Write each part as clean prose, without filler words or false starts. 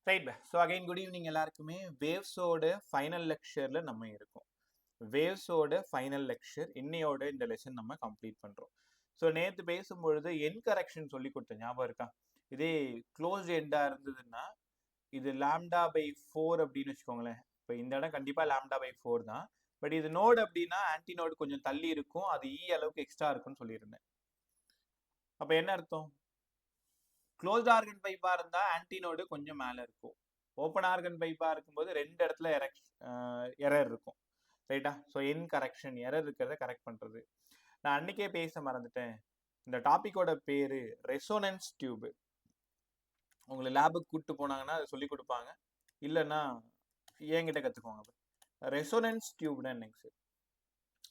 Right. So again good evening எல்லாருக்குமே. வேவ்ஸோட final லெக்சரில் நம்ம இருக்கோம். வேவ்ஸோட ஃபைனல் லெக்சர் இன்னையோட இந்த லெசன் நம்ம கம்ப்ளீட் பண்ணுறோம். ஸோ நேற்று பேசும்பொழுது என் கரெக்ஷன் சொல்லி கொடுத்தேன், ஞாபகம் இருக்கா? இதே க்ளோஸ் எண்டாக இருந்ததுன்னா இது லாம்டா பை 4 அப்படின்னு வச்சுக்கோங்களேன். இப்போ இந்த இடம் கண்டிப்பாக லாம்டா பை 4 தான். பட் இது நோடு அப்படின்னா ஆன்டி நோடு கொஞ்சம் தள்ளி இருக்கும், அது அளவுக்கு எக்ஸ்ட்ரா இருக்குன்னு சொல்லியிருந்தேன். அப்போ என்ன அர்த்தம்? க்ளோஸ்ட் ஆர்கன் பைப்பா இருந்தா ஆன்டினோடு கொஞ்சம் மேல இருக்கும். ஓப்பன் ஆர்கன் பைப்பா இருக்கும்போது ரெண்டு இடத்துல எரர் இருக்கும். ரைட்டா? ஸோ கரெக்ஷன் எரர் இருக்கிறத கரெக்ட் பண்றது. நான் அன்னைக்கே பேச மறந்துட்டேன். இந்த டாபிக்கோட பேரு ரெசோனன்ஸ் டியூப். உங்களை லேபுக்கு கூப்பிட்டு போனாங்கன்னா அதை சொல்லி கொடுப்பாங்க, இல்லைன்னா என்கிட்ட கத்துக்குவாங்க. ரெசோனன்ஸ் டியூப்னா என்னங்க சார்?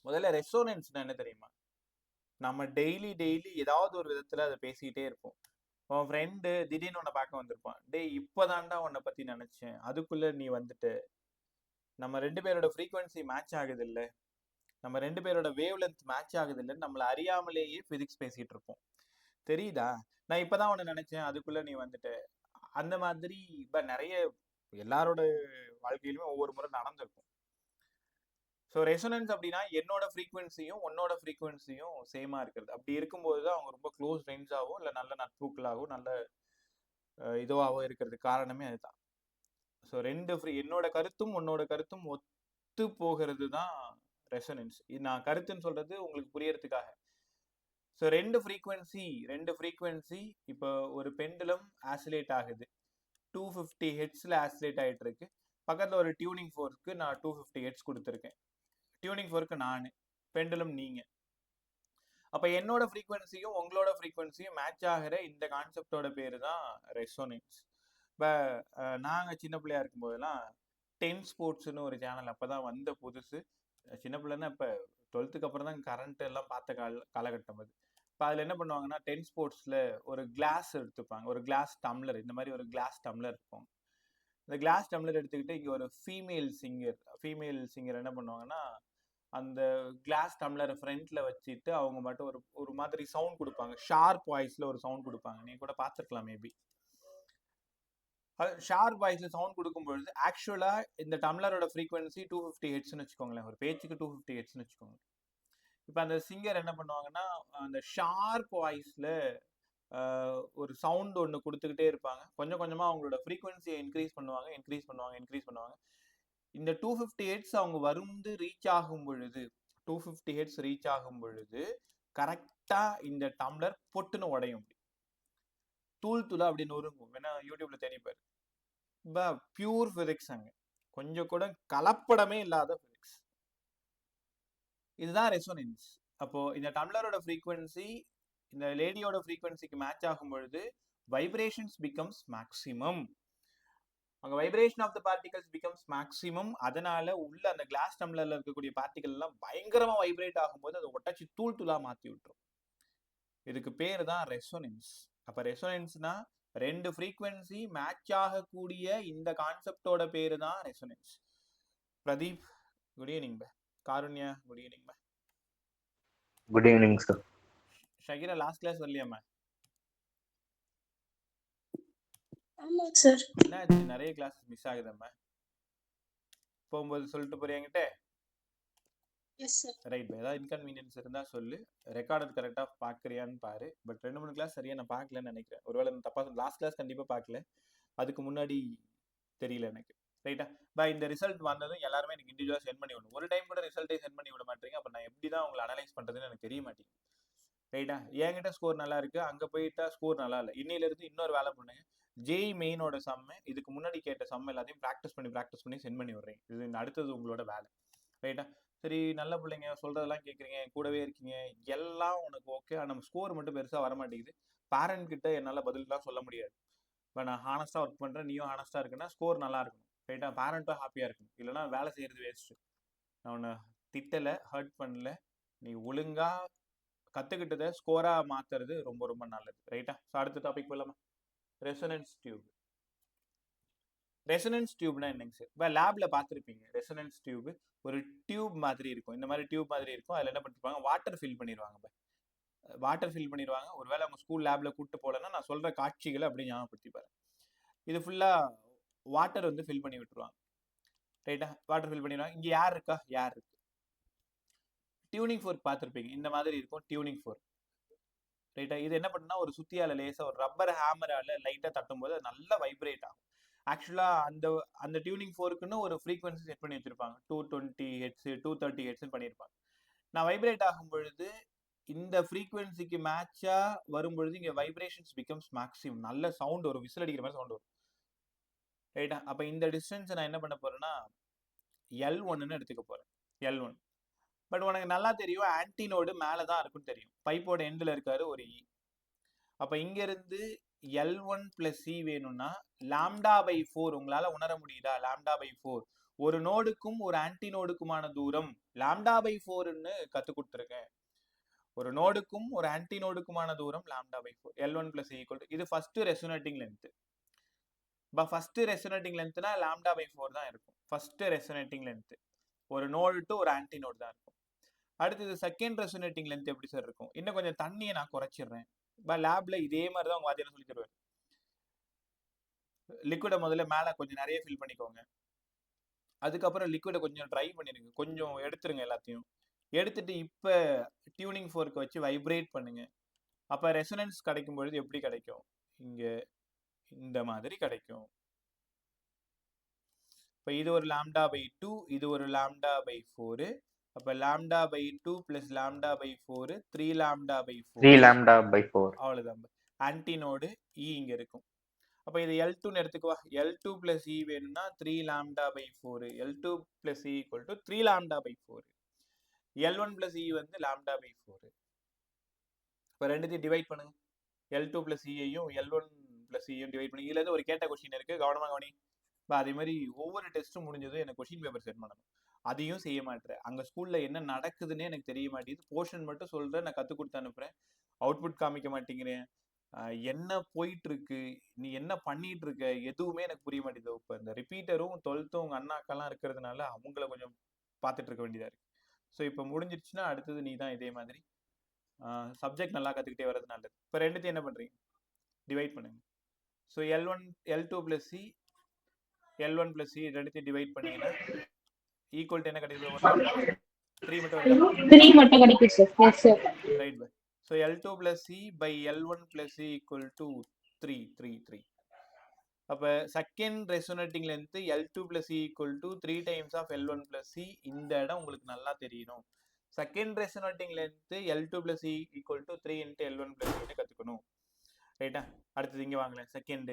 முதல்ல ரெசோனன்ஸ்னா என்ன தெரியுமா? நம்ம டெய்லி ஏதாவது ஒரு விதத்துல அதை பேசிக்கிட்டே இருப்போம். உன் ஃப்ரெண்டு திடீர்னு உன்னை பார்க்க வந்திருப்பான். டேய் இப்போதான்டா உன்னை பத்தி நினைச்சேன், அதுக்குள்ள நீ வந்துட்டு. நம்ம ரெண்டு பேரோட ஃப்ரீக்வன்சி மேட்ச் ஆகுது இல்லை, நம்ம ரெண்டு பேரோட வேவ் லென்த் மேட்ச் ஆகுது இல்லைன்னு நம்மளை அறியாமலேயே பிசிக்ஸ் பேசிட்டு இருப்போம். தெரியுதா? நான் இப்பதான் உன்னை நினைச்சேன், அதுக்குள்ள நீ வந்துட்டு. அந்த மாதிரி இப்ப நிறைய எல்லாரோட வாழ்க்கையிலுமே ஒவ்வொரு முறை நடந்திருக்கும். ஸோ ரெசனன்ஸ் அப்படின்னா என்னோட ஃப்ரீக்வன்சியும் உன்னோட ஃப்ரீக்வன்சியும் சேமா இருக்கிறது. அப்படி இருக்கும்போது தான் அவங்க ரொம்ப க்ளோஸ் ஃப்ரெண்ட்ஸாகவும் இல்லை நல்ல நட்புகளாகவும் நல்ல இதுவாகவும் இருக்கிறது காரணமே அதுதான். ஸோ ரெண்டு என்னோட கருத்தும் உன்னோட கருத்தும் ஒத்து போகிறது தான் ரெசனன்ஸ். நான் கருத்துன்னு சொல்றது உங்களுக்கு புரியறதுக்காக. ஸோ ரெண்டு ஃப்ரீக்வன்சி இப்போ ஒரு பெண்டுலம் ஆசிலேட் ஆகுது, 250 ஹெட்ஸில் ஆசிலேட் ஆகிட்டு இருக்கு. பக்கத்தில் ஒரு டியூனிங் ஃபோர்க்கு நான் 250 ஹெட்ஸ் கொடுத்துருக்கேன். டியூனிங் ஃபோர்க்கு நான், பெண்டுலம் நீங்கள். அப்போ என்னோட ஃப்ரீக்வன்சியும் உங்களோட ஃப்ரீக்வன்சியும் மேட்ச் ஆகிற இந்த கான்செப்டோட பேர் தான் ரெசோனன்ஸ். இப்போ நாங்கள் சின்ன பிள்ளையா இருக்கும்போதெல்லாம் டென் ஸ்போர்ட்ஸ்னு ஒரு சேனல் அப்போ தான் வந்த புதுசு. சின்ன பிள்ளைன்னா இப்போ 12th அப்புறம் தான் கரண்ட் எல்லாம் பார்த்த காலகட்டம் அது. இப்போ அதில் என்ன பண்ணுவாங்கன்னா, டென் ஸ்போர்ட்ஸில் ஒரு கிளாஸ் எடுத்துப்பாங்க, ஒரு கிளாஸ் டம்ளர், இந்த மாதிரி ஒரு கிளாஸ் டம்ளர் இருக்கும். இந்த கிளாஸ் டம்ளர் எடுத்துக்கிட்டு இங்கே ஒரு ஃபீமேல் சிங்கர் என்ன பண்ணுவாங்கன்னா, அந்த கிளாஸ் டம்ளரை ஃப்ரண்ட்ல வச்சுட்டு அவங்க மட்டும் ஒரு மாதிரி சவுண்ட் கொடுப்பாங்க, ஷார்ப் வாய்ஸ்ல ஒரு சவுண்ட் கொடுப்பாங்க. நீ கூட பார்த்துருக்கலாம் மேபி. ஷார்ப் வாய்ஸ்ல சவுண்ட் கொடுக்கும்பொழுது ஆக்சுவலா இந்த டம்ளரோட ஃப்ரீக்வன்சி 250 ஹெட்ஸ்னு வச்சுக்கோங்களேன். ஒரு பேச்சுக்கு 250 ஹெட்ஸ்னு வச்சுக்கோங்க. இப்போ அந்த சிங்கர் என்ன பண்ணுவாங்கன்னா, அந்த ஷார்ப் வாய்ஸ்ல ஒரு சவுண்ட் ஒன்று கொடுத்துக்கிட்டே இருப்பாங்க. கொஞ்சம் கொஞ்சமாக அவங்களோட ஃப்ரீக்வன்சியை இன்க்ரீஸ் பண்ணுவாங்க. இந்த 250 ஹெட்ஸ் அவங்க வந்து ரீச் ஆகும் பொழுது, 250 ஹெட்ஸ் ரீச் ஆகும் பொழுது கரெக்டா இந்த டம்ளர் பொட்டுன்னு உடையும். தூளா அப்படின்னு நொறுங்கும். வேணா யூடியூப்ல தேடி பாரு. பியூர் பிசிக்ஸ், அங்க கொஞ்சம் கூட கலப்படமே இல்லாத பிசிக்ஸ். இதுதான் ரெசோனன்ஸ். அப்போ இந்த டம்ளரோட ஃப்ரீக்வன்சி இந்த லேடியோட ஃப்ரீக்வன்சிக்கு மேட்ச் ஆகும் பொழுது வைப்ரேஷன்ஸ் பிகம்ஸ் மேக்ஸிமம். அங்க vibration of the particles becomes maximum. அதனால உள்ள அந்த கிளாஸ் டம்ளர்ல இருக்கக்கூடிய பார்ட்டிகல் எல்லாம் பயங்கரமா வைப்ரேட் ஆகும்போது அதை ஒட்டாச்சு தூளா மாத்தி விட்டுரும். இதுக்கு பேர் தான் ரெசோனன்ஸ். அப்ப ரெசோனன்ஸ்னா ரெண்டு ஃப்ரீக்வன்சி மேட்ச் ஆகக்கூடிய இந்த கான்செப்டோட பேரு தான் resonance. Pradeep good evening bye. Karunya good evening bye. Good evening sir. Shakira last class வரலையாமா? ஆமா சார். என்னாச்சு, நிறைய கிளாஸஸ் மிஸ் ஆகுதம்மா? போகும்போது சொல்லிட்டு போறியா என்கிட்ட? Yes sir. Right bye. ஏதாவது இன்கன்வீனியன்ஸ் இருந்தா சொல்லு, ரெக்கார்டர் கரெக்டா பாக்குறியான்னு பாரு. பட் 2-3 கிளாஸ் சரியா நான் பார்க்கலன்னு நினைக்கிறேன். ஒருவேளை தப்பா, லாஸ்ட் கிளாஸ் கண்டிப்பா பார்க்கல, அதுக்கு முன்னாடி தெரியல எனக்கு. ரைட்டா பை. இந்த ரிசல்ட் வந்ததும் எல்லாருமே எனக்கு இண்டிவிஜுவலா சென்ட் பண்ணி விடணும். ஒரு டைம் கூட ரிசல்ட்டே சென்ட் பண்ணி விட மாட்டீங்க. அப்ப நான் எப்படி தான் உங்களை அனலைஸ் பண்றதுன்னு எனக்கு தெரிய மாட்டேங்குது. ரைட்டா? என்கிட்ட ஸ்கோர் நல்லா இருக்கு, அங்க போயிட்டா ஸ்கோர் நல்லா இல்லை. இன்னையில இருந்து இன்னொரு வேலை பண்ணுங்க. ஜேஇ மெயினோட சம்ம, இதுக்கு முன்னாடி கேட்ட சம்ம எல்லாத்தையும் ப்ராக்டிஸ் பண்ணி சென்ட் பண்ணி விடுறேன். இது அடுத்தது உங்களோட வேலை. ரைட்டா? சரி, நல்ல பிள்ளைங்க, சொல்றதெல்லாம் கேட்குறீங்க, கூடவே இருக்கீங்க, எல்லாம் உனக்கு ஓகே. நம்ம ஸ்கோர் மட்டும் பெருசா வர மாட்டேங்குது. பேரண்ட் கிட்ட என்னால் பதில்லாம் சொல்ல முடியாது. இப்போ நான் ஹானஸ்டா ஒர்க் பண்றேன், நீயும் ஹானஸ்டா இருக்குன்னா ஸ்கோர் நல்லா இருக்கணும். ரைட்டா? பேரண்ட்டும் ஹாப்பியா இருக்கணும். இல்லைன்னா வேலை செய்யறது வேஸ்ட். நான் உன்னை திட்டலை, ஹர்ட் பண்ணல, நீ ஒழுங்கா கத்துக்கிட்டதை ஸ்கோரா மாத்துறது ரொம்ப ரொம்ப நல்லது. ரைட்டா? ஸோ அடுத்த டாபிக் போலாமா? Resonance tube. ரெசனன்ஸ் டியூப்னா என்னங்க சார்? இப்போ லேப்ல பார்த்துருப்பீங்க. ரெசனன்ஸ் டியூப் ஒரு டியூப் மாதிரி இருக்கும், இந்த மாதிரி டியூப் மாதிரி இருக்கும். அதில் என்ன பண்ணிருப்பாங்க, வாட்டர் ஃபில் பண்ணிடுவாங்க. வாட்டர் ஃபில் பண்ணிடுவாங்க. ஒருவேளை அவங்க ஸ்கூல் லேப்ல கூப்பிட்டு போகலன்னா நான் சொல்ற காட்சிகளை அப்படியே ஞாபகப்படுத்தி பாருங்க. இது ஃபுல்லா வாட்டர் வந்து ஃபில் பண்ணி விட்டுருவாங்க. ரைட்டா? வாட்டர் ஃபில் பண்ணிடுவாங்க. இங்க யார் இருக்கா? ஏர் இருக்கு. டியூனிங் ஃபோர்க் பார்த்துருப்பீங்க. இந்த மாதிரி இருக்கும் டியூனிங் ஃபோர்க். ரைட்டா? இது என்ன பண்ணுன்னா ஒரு சுத்தியால லேசா ஒரு ரப்பர் ஹேமரால லைட்டா தட்டும்போது அது நல்லா வைப்ரேட் ஆகும். ஆக்சுவலா அந்த டியூனிங் ஃபோர்க்குன்னு ஒரு ஃப்ரீக்வன்சி செட் பண்ணி வச்சிருப்பாங்க. 220 ஹெர்ட்ஸ் 230 ஹெர்ட்ஸ்னு பண்ணியிருப்பாங்க. நான் வைப்ரேட் ஆகும் பொழுது இந்த ஃப்ரீக்வன்சிக்கு மேட்சா வரும்பொழுது இங்க வைப்ரேஷன்ஸ் பிகம்ஸ் மேக்ஸிமம். நல்ல சவுண்ட் வரும். விசில் அடிக்கிற மாதிரி சவுண்ட் வரும். ரைட்டா? அப்ப இந்த டிஸ்டன்ஸ் நான் என்ன பண்ண போறேன்னா L1ன்னு எடுத்துக்க போறேன். L1. பட் உனக்கு நல்லா தெரியும் ஆன்டினோடு மேல தான் இருக்குன்னு தெரியும். பைப்போட எண்ட்ல இருக்காரு ஒரு E. அப்ப இங்க இருந்து L1 plus C வேணும்னா λ/4 உங்களால உணர முடியுதா? λ/4 ஒரு நோடுக்கும் ஒரு ஆன்டினோடுக்குமான தூரம் λ/4ன்னு கத்து கொடுத்துருக்கேன். ஒரு நோடுக்கும் ஒரு ஆன்டினோடுக்குமான தூரம் λ/4. L1 plus C equal to இது first resonating length. First resonating லென்த்னா λ/4 தான் இருக்கும். ஃபர்ஸ்ட் ரெசோனேட்டிங் லென்த் ஒரு நோடு டு ஒரு ஆன்டினோடு தான் இருக்கும். அடுத்தது செகண்ட் ரெசோனேட்டிங் லென்த் எப்படி சார் இருக்கும்? இன்னும் கொஞ்சம் தண்ணியை நான் குறைச்சிடுறேன். லேப்ல இதே மாதிரி தான் உங்க வாத்தியார் சொல்லி தருவார். லிக்விடை முதல்ல மேல கொஞ்சம் நிறைய ஃபில் பண்ணிக்கோங்க. அதுக்கப்புறம் லிக்விடை கொஞ்சம் ட்ரை பண்ணிருங்க. கொஞ்சம் எடுத்துருங்க எல்லாத்தையும். எடுத்துட்டு இப்ப டியூனிங் ஃபோர்க்கை வச்சு வைப்ரேட் பண்ணுங்க. அப்ப ரெசோனன்ஸ் கிடைக்கும் பொழுது எப்படி கிடைக்கும்? இங்க இந்த மாதிரி கிடைக்கும். இப்ப இது ஒரு λ/2, இது ஒரு λ/4. அப்ப λ/2 plus λ/4 3λ/4. அவ்வளவுதான். ஆன்டினோடு E இங்க இருக்கும். அப்ப இது L2ன்னு எடுத்துக்குவா. L2 plus E வேணும்னா 3λ/4. L2 plus E equal to 3λ/4. L1 plus E வந்து λ/4. இப்ப ரெண்டுத்தையும் டிவைட் பண்ணுங்க. L2 plus E ஐயும் L1 plus E ஐயும் டிவைட் பண்ணுங்க. இதுல இருந்து ஒரு கேட்ட கொஸ்டின் இருக்கு, கவனமா கவனி. அதே மாதிரி ஒவ்வொரு டெஸ்ட்டும் முடிஞ்சதும் எனக்கு கொஸ்டின் பேப்பர் சென்ட் பண்ணணும். அதையும் செய்ய மாட்டேன். அங்க ஸ்கூல்ல என்ன நடக்குதுன்னே எனக்கு தெரிய மாட்டேங்குது. போர்ஷன் மட்டும் சொல்றேன், நான் கத்து கொடுத்து அனுப்புறேன். அவுட்புட் காமிக்க மாட்டேங்கிறேன். என்ன போயிட்டு இருக்கு, நீ என்ன பண்ணிட்டு இருக்க, எதுவுமே எனக்கு புரிய மாட்டேங்குது. இப்ப இந்த ரிப்பீட்டரும் 12th உங்க அண்ணாக்கெல்லாம் இருக்கிறதுனால அவங்கள கொஞ்சம் பார்த்துட்டு இருக்க வேண்டியதா இருக்கு. ஸோ இப்போ முடிஞ்சிருச்சுன்னா அடுத்தது நீ தான் இதே மாதிரி சப்ஜெக்ட் நல்லா கத்துக்கிட்டே வர்றது நல்லது. இப்போ ரெண்டுத்தையும் என்ன பண்றீங்க? டிவைட் பண்ணுங்க. So L2 plus C, L1 plus C ரெண்டுத்தையும் டிவைட் பண்ணீங்கன்னா ஈக்குவல் டு என்ன கிடைக்குது? 3 மட்டும் வருதா? 3 மட்டும் கிடைக்கும் sir. Yes sir. Right bye. So L2 plus C by L1 plus C equal to 3. அப்ப second resonating length L2 plus C equal to 3 times of L1 plus C. இந்த இடம் உங்களுக்கு நல்லா தெரியணும். Second resonating length L2 plus C equal to 3 into L1 plus C கத்துக்கணும். ரைட்டா? அடுத்தது இங்க வாங்கலாம். செகண்ட்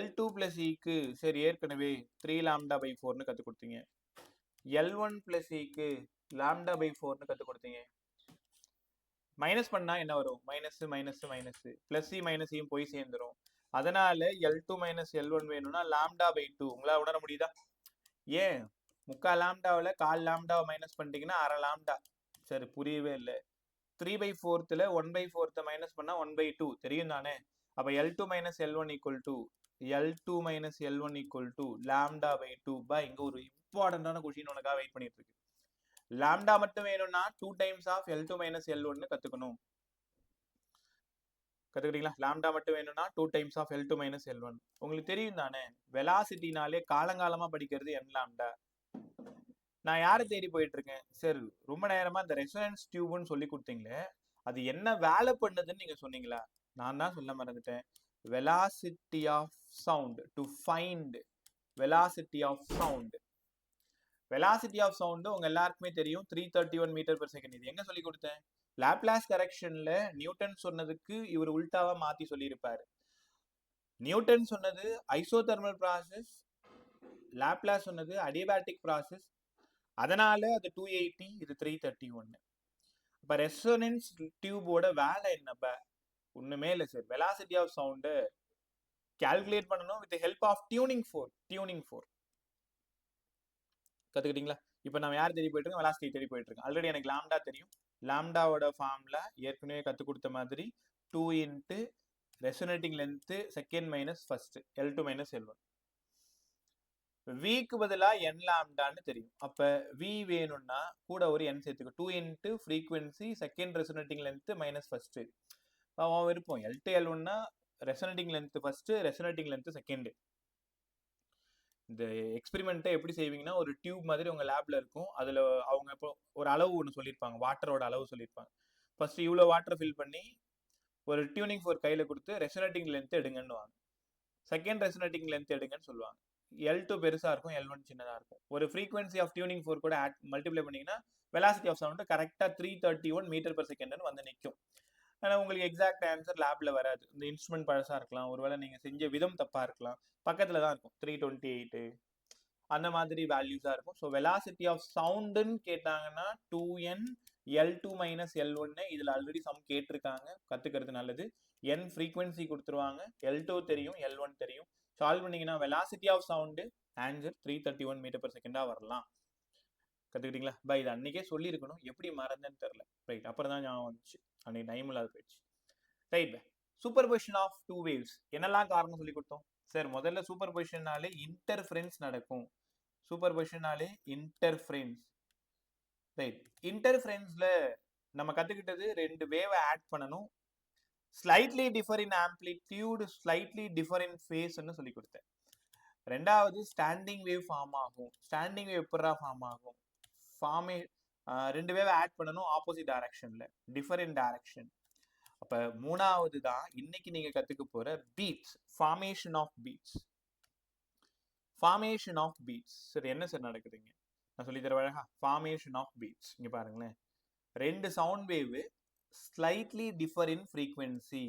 L2 plus Cக்கு சரி ஏற்கனவே 3λ/4ன்னு கத்து கொடுத்தீங்க. L1 plus Cக்கு λ/4ன்னு கத்து கொடுத்தீங்க. மைனஸ் பண்ணா என்ன வரும்? Minus minus minus plus C minus சியும் போய் சேர்ந்துரும். அதனால L2 மைனஸ் L1 வேணும்னா λ/2. உங்களால உணர முடியுதா? ஏன் முக்கால் லாம்டாவில் கால் லாம்டாவை மைனஸ் பண்ணிட்டீங்கன்னா அரை லாம்டா. சரி புரியவே இல்லை. 3/4 1/4 மைனஸ் பண்ணா 1/2 தெரியும் தானே? அப்ப L2 minus L1 equal to L2 minus L1 equal to λ/2. இங்க ஒரு இம்பார்ட்டன்டான கொஸ்டின் உனக்காக வெயிட் பண்ணிட்டு இருக்கு. லாம்டா மட்டும் வேணும்னா 2 times of L2 minus L1 கத்துக்கணும். கத்துக்கிட்டீங்களா? லாம்டா மட்டும் வேணும்னா 2 times of L2 minus L1. உங்களுக்கு தெரியும் தானே வெலாசிட்டினாலே காலங்காலமா படிக்கிறது n லாம்டா. நான் யாரை தேடி போயிட்டு இருக்கேன்? சார் ரொம்ப நேரமா இந்த ரெசோனன்ஸ் டியூப்னு சொல்லி கொடுத்தீங்களே, அது என்ன வேலை பண்ணுதுன்னு நீங்க சொன்னீங்களா? நான் தான் சொல்ல மறந்துட்டேன். Velocity of sound to find velocity of sound. Velocity of sound உங்க எல்லாருக்குமே தெரியும் 331 மீட்டர் பெர் செகண்ட். இது எங்க சொல்லி கொடுத்தேன்? லாப்லாஸ் கரெக்ஷன்ல நியூட்டன் சொன்னதுக்கு இவர் உல்டாவா மாத்தி சொல்லியிருப்பாரு. நியூட்டன் சொன்னது ஐசோதெர்மல் ப்ராசஸ், லாப்லாஸ் சொன்னது அடியபேட்டிக் ப்ராசஸ். அதனால அது 280, இது 331. இப்ப ரெசோனன்ஸ் டியூபோட வேலை என்னப்ப? ஒண்ணுமே இல்லை சார். வெலாசிட்டி ஆஃப் சவுண்ட் கால்குலேட் பண்ணணும் with help of tuning fork. கத்துக்கிட்டீங்களா? இப்போ நம்ம யார் தேடி போயிட்டு இருக்கோம்? வெலாசிட்டி தேடி போயிட்டு இருக்கோம். ஆல்ரெடி எனக்கு லாம்டா தெரியும். லாம்டாவோட ஃபார்ம்ல ஏற்கனவே கத்து கொடுத்த மாதிரி 2 into resonating length second minus first L2 minus L1. விக்கு பதிலா n லாம்டான்னு தெரியும். அப்ப v வேணும்னா கூட ஒரு n சேர்த்துக்கோ. 2 into frequency second resonating length minus first. அவன் விருப்பம் L2 L1னா resonating length first, resonating length second. இந்த எக்ஸ்பெரிமெண்ட்டை எப்படி செய்வீங்கன்னா ஒரு டியூப் மாதிரி உங்கள் லேபில் இருக்கும். அதில் அவங்க இப்போ ஒரு அளவு ஒன்று சொல்லியிருப்பாங்க, வாட்டரோட அளவு சொல்லியிருப்பாங்க. ஃபர்ஸ்ட் இவ்வளோ வாட்டர் ஃபில் பண்ணி ஒரு டியூனிங் ஃபோர் கையில் கொடுத்து ரெசனேட்டிங் லென்த் எடுங்கன்னு வாங்க. செகண்ட் ரெசனேட்டிங் லென்த் எடுங்கன்னு சொல்லுவாங்க. L2 பெருசாக இருக்கும், L1 சின்னதாக இருக்கும். ஒரு ஃப்ரீக்வன்சி ஆஃப் டியூனிங் ஃபோர் கூட மல்டிப்ளை பண்ணிங்கன்னா வெலாசிட்டி ஆஃப் சவுண்டு கரெக்டாக 331 மீட்டர் பெர் செகண்ட்னு வந்து நிற்கும். ஆனால் உங்களுக்கு எக்ஸாக்ட் ஆன்சர் லேபில் வராது. இந்த இன்ஸ்ட்ருமெண்ட் பழசாக இருக்கலாம், ஒருவேளை நீங்கள் செஞ்ச விதம் தப்பாக இருக்கலாம். பக்கத்தில் தான் இருக்கும் 328 அந்த மாதிரி வேல்யூஸாக இருக்கும். ஸோ வெலாசிட்டி ஆஃப் சவுண்டுன்னு கேட்டாங்கன்னா 2n L2 மைனஸ் L1 இதில் ஆல்ரெடி சம் கேட்டிருக்காங்க, கற்றுக்கிறது நல்லது. n ஃப்ரீக்வன்சி கொடுத்துருவாங்க, L2 தெரியும், L1 தெரியும். சால்வ் பண்ணிங்கன்னா velocity of sound answer 331 meter per செகண்டாக வரலாம். கற்றுக்கிட்டீங்களா? பை இது அன்றைக்கே சொல்லியிருக்கணும், எப்படி மறந்தேன்னு தெரில. ரைட், அப்புறம் தான் ஞாபகம் வந்துச்சு, அன்றைக்கி டைம் இல்லாத போயிடுச்சு. Right, super position of two waves என்னெல்லாம் காரணம் சொல்லி கொடுத்தோம் சார்? முதல்ல சூப்பர் பொசிஷன்னாலே இன்டர்ஃபரன்ஸ் நடக்கும். சூப்பர் பொசிஷனாலே இன்டர்ஃபரன்ஸ். ரைட், இன்டர்ஃபரன்ஸ்ல நம்ம கற்றுக்கிட்டது ரெண்டு வேவை ஆட் பண்ணணும், slightly differ in amplitude, slightly differ in ஃபேஸ்ன்னு சொல்லி கொடுத்தேன். ரெண்டாவது ஸ்டாண்டிங் வேவ் ஃபார்ம் ஆகும். ஸ்டாண்டிங் வேவ் எப்படா ஃபார்ம் ஆகும்? ரெண்டு வேவை ஆட் பண்ணணும் ஆப்போசிட் டைரக்ஷன்ல, டிஃபரெண்ட் டைரக்ஷன். அப்ப மூணாவது தான் இன்னைக்கு நீங்க கத்துக்க போற beats, formation of beads. Formation of beads சரி என்ன சார் நடக்குதுங்க? நான் சொல்லி தர அழகா. ஃபார்மேஷன் ஆஃப் பீட்ஸ் இங்க பாருங்களேன், ரெண்டு sound wave slightly differ in frequency.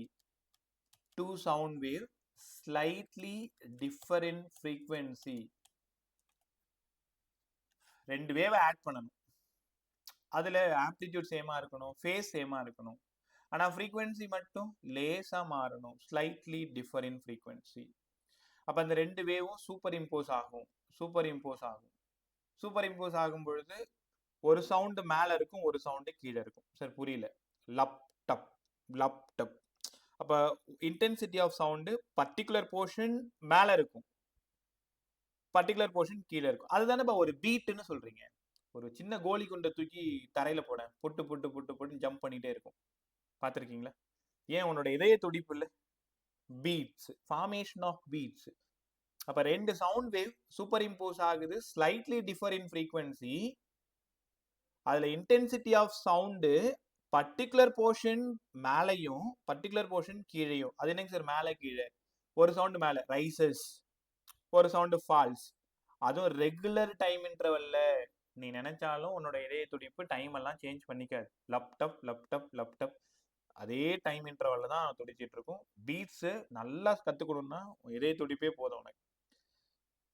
Two sound wave slightly differ in frequency. ரெண்டு வேவை ஆட் பண்ணணும், அதுல ஆம்ப்ளிடியூட் சேமா இருக்கணும், ஃபேஸ் சேமா இருக்கணும், ஆனா ஃப்ரீக்வன்சி மட்டும் லேசா மாறணும், ஸ்லைட்லி டிஃபர் இன் ஃப்ரீக்வன்சி. அப்ப அந்த ரெண்டு வேவும் சூப்பர் இம்போஸ் ஆகும். சூப்பர் இம்போஸ் ஆகும். சூப்பர் இம்போஸ் ஆகும் பொழுது ஒரு சவுண்டு மேல இருக்கும், ஒரு சவுண்டு கீழே இருக்கும். சார் புரியல. Lub dub lub dub. அப்ப intensity of sound particular portion மேல இருக்கும், பர்டிகுலர் போர்ஷன் கீழே இருக்கும். அதுதானே ஒரு பீட்னு சொல்றீங்க. ஒரு சின்ன கோலி குண்டை தூக்கி தரையில போட புட்டு புட்டு புட்டு புட்டு ஜம்ப் பண்ணிட்டே இருக்கும், பார்த்துருக்கீங்களா? ஏன் உன்னோட இதய துடிப்பு இல்லை? Beats, formation of beats. அப்ப ரெண்டு சவுண்ட் வேவ் சூப்பர் இம்போஸ் ஆகுது, ஸ்லைட்லி டிஃபர் இன் ஃப்ரீக்வன்சி. அதுல intensity of sound particular portion மேலையும் பர்டிகுலர் போர்ஷன் கீழேயும். அது என்னங்க சார் மேலே கீழே? ஒரு சவுண்டு மேலே ரைசஸ், ஒரு சவுண்டு ஃபால்ஸ். அதுவும் ரெகுலர் டைம் இன்டர்வல்ல. நீ நினைச்சாலும் உன்னோட இதய துடிப்பு டைம் எல்லாம் சேஞ்ச் பண்ணிக்காது. லப்டப் லப்டப் லப்டப் அதே டைம் இன்டர்வல்ல தான் துடிச்சிட்டு இருக்கும். பீட்ஸ் நல்லா கத்துக்கணும்னா இதய துடிப்பே போதும் உனக்கு.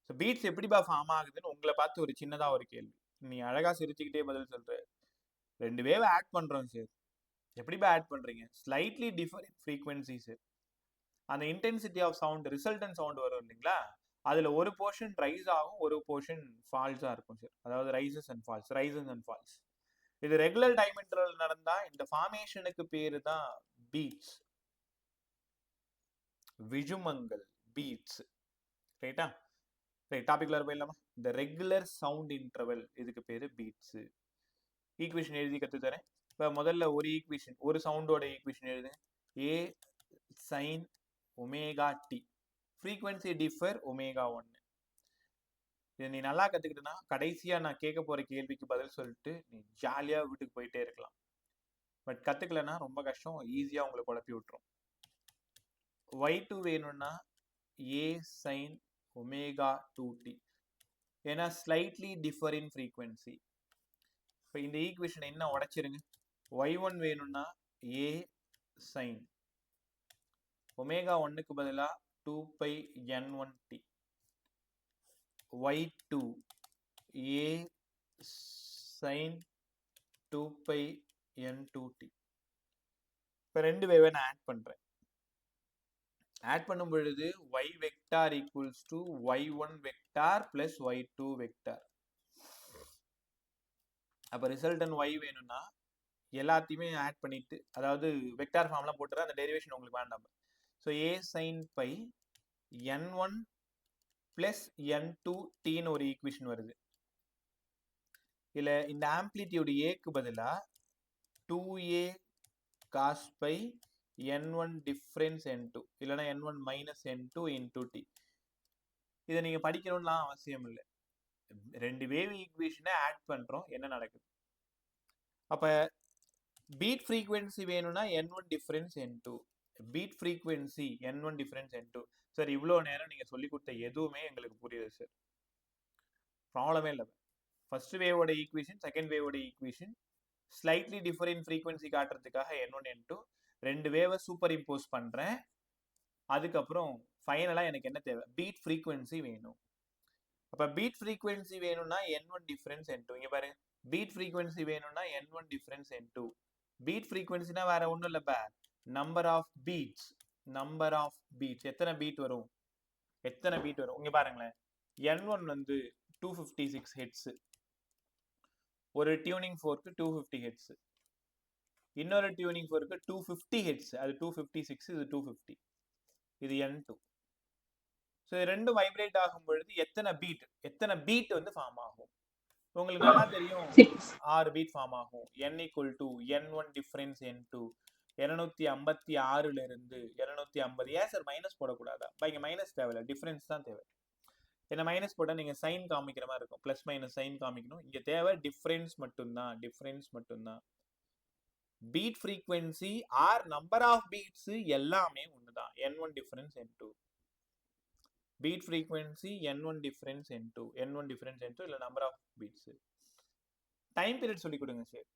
ஸோ பீட்ஸ் எப்படிப்பா ஃபார்ம் ஆகுதுன்னு உங்களை பார்த்து ஒரு சின்னதா ஒரு கேள்வி. நீ அழகா சிரிச்சுக்கிட்டே பதில் சொல்ற. ரெண்டு வேவை ஆட் பண்றோம் சார். எப்படிப்பா ஆட் பண்றீங்க? Slightly different frequencies. அந்த intensity of sound resultant sound வரும் இல்லைங்களா, அதுல ஒரு போர்ஷன் ரைஸ் ஆகும், ஒரு போர்ஷன் ஃபால்ஸா இருக்கும் சார். அதாவது rises and falls, rises and falls. இது ரெகுலர் டைம் இன்டர்வல் நடந்தா இந்த ஃபார்மேஷனுக்கு பேரு தான் பீட்ஸ், விஜுமங்கள், பீட்ஸ். ரைட்டா? ரைட், டாபிக்ல போயிடலாமா? இந்த ரெகுலர் சவுண்ட் இன்டர்வல் இதுக்கு பேரு பீட்ஸ். ஈக்குவேஷன் எழுதி கத்து தரேன். இப்ப முதல்ல ஒரு ஈக்குவேஷன், ஒரு சவுண்டோட ஈக்குவேஷன் எழுதுங்க. A sine omega t, frequency differ omega 1. இதை நீ நல்லா கத்துக்கிட்டனா கடைசியா நான் கேட்க போற கேள்விக்கு பதில் சொல்லிட்டு நீ ஜாலியா வீட்டுக்கு போயிட்டே இருக்கலாம். பட் கத்துக்கலன்னா ரொம்ப கஷ்டம், ஈஸியா உங்களை குழப்பி விட்டுரும். y2 வேணும்னா ஏ சைன் ஒமேகா 2t, ஏன்னா ஸ்லைட்லி டிஃபர் இன் ஃப்ரீக்வன்சி. இப்போ இந்த ஈக்குவேஷனை என்ன உடைச்சிருங்க. y1 வேணும்னா ஏ சைன் ஒமேகா 1க்கு பதிலா 2π n1t, y2 a sin 2π n2t. இப்போ ரெண்டு வேவை நான் ஆட் பண்றேன். ஆட் பண்ணும் பொழுது y vector equals to y1 vector plus y2 vector. அப்போ ரிசல்டன் y வேணும்னா எல்லாத்தையுமே ஆட் பண்ணிட்டு, அதாவது வெக்டார் ஃபார்ம்லாம் போட்டுறேன், அந்த டெரிவேஷன் உங்களுக்கு வேண்டாம். So a sin π n1 plus n2 tன்னு ஒரு ஈக்குவேஷன் வருது. இல்ல இந்த ஆம்ப்ளிடியூட் ஏக்கு பதிலா 2a cos π n1 difference n2, இல்லைன்னா n1 minus n2 into t. இதை நீங்க படிக்கணும்லாம் அவசியம் இல்லை. 2 வேவ் ஈக்குவேஷனை ஆட் பண்றோம், என்ன நடக்குது. அப்ப பீட் ஃப்ரீக்வன்சி வேணும்னா n1 difference n2, beat frequency n1 difference n2. Sir இவ்வளோ நேரம் நீங்க சொல்லி கொடுத்த எதுவுமே எங்களுக்கு புரியுது சார், ப்ராப்ளமே இல்லை. ஃபர்ஸ்ட் வேவோட ஈக்குவேஷன், செகண்ட் வேவோட ஈக்குவேஷன், ஸ்லைட்லி டிஃபரெண்ட் ஃப்ரீக்வன்சி காட்டுறதுக்காக n1 n2 2 வேவை சூப்பர் இம்போஸ் பண்றேன். அதுக்கப்புறம் ஃபைனலா எனக்கு என்ன தேவை, பீட் ஃப்ரீக்வன்சி வேணும். அப்ப பீட் ஃப்ரீக்வன்சி வேணும்னா n1 டிஃபரன்ஸ் n2. இங்க பாருங்க, பீட் ஃப்ரீக்வன்சி வேணும்னா n1 டிஃபரன்ஸ் n2. பீட் ஃப்ரீக்வன்சினா வேற ஒண்ணும் இல்ல பா, number of beats. Number of beats, எத்தனை பீட் வரும், எத்தனை பீட் வரும். இங்க பாருங்களேன், n1 வந்து 256 ஹெட்ஸ், ஒரு டியூனிங் ஃபோர்க்கு 250 ஹெட்ஸ், இன்னொரு டியூனிங் ஃபோர்க்கு 250 ஹெட்ஸ், அது 256, இது 250, இது n2. ஸோ ரெண்டும் வைப்ரேட் ஆகும் பொழுது எத்தனை பீட் வந்து ஃபார்ம் ஆகும் உங்களுக்கு நல்லா தெரியும். 6 பீட் ஃபார்ம் ஆகும். n = n1 difference n2. 256ல இருந்து 250. ஏன் சார் மைனஸ் போடக்கூடாதா? இங்க மைனஸ் தேவையில்ல, டிஃபரன்ஸ் தான் தேவை. என்ன மைனஸ் போட்டால் நீங்கள் சைன் காமிக்கிற மாதிரி இருக்கும், ப்ளஸ் மைனஸ் சைன் காமிக்கணும். இங்கே தேவை டிஃபரன்ஸ் மட்டும்தான், டிஃபரன்ஸ் மட்டும்தான். Beat frequency or number of beats எல்லாமே ஒன்று தான், n1 difference n2. Beat frequency n1 difference n2, n1 difference n2 இல்லை number of beats. Time period சொல்லி கொடுங்க சார்.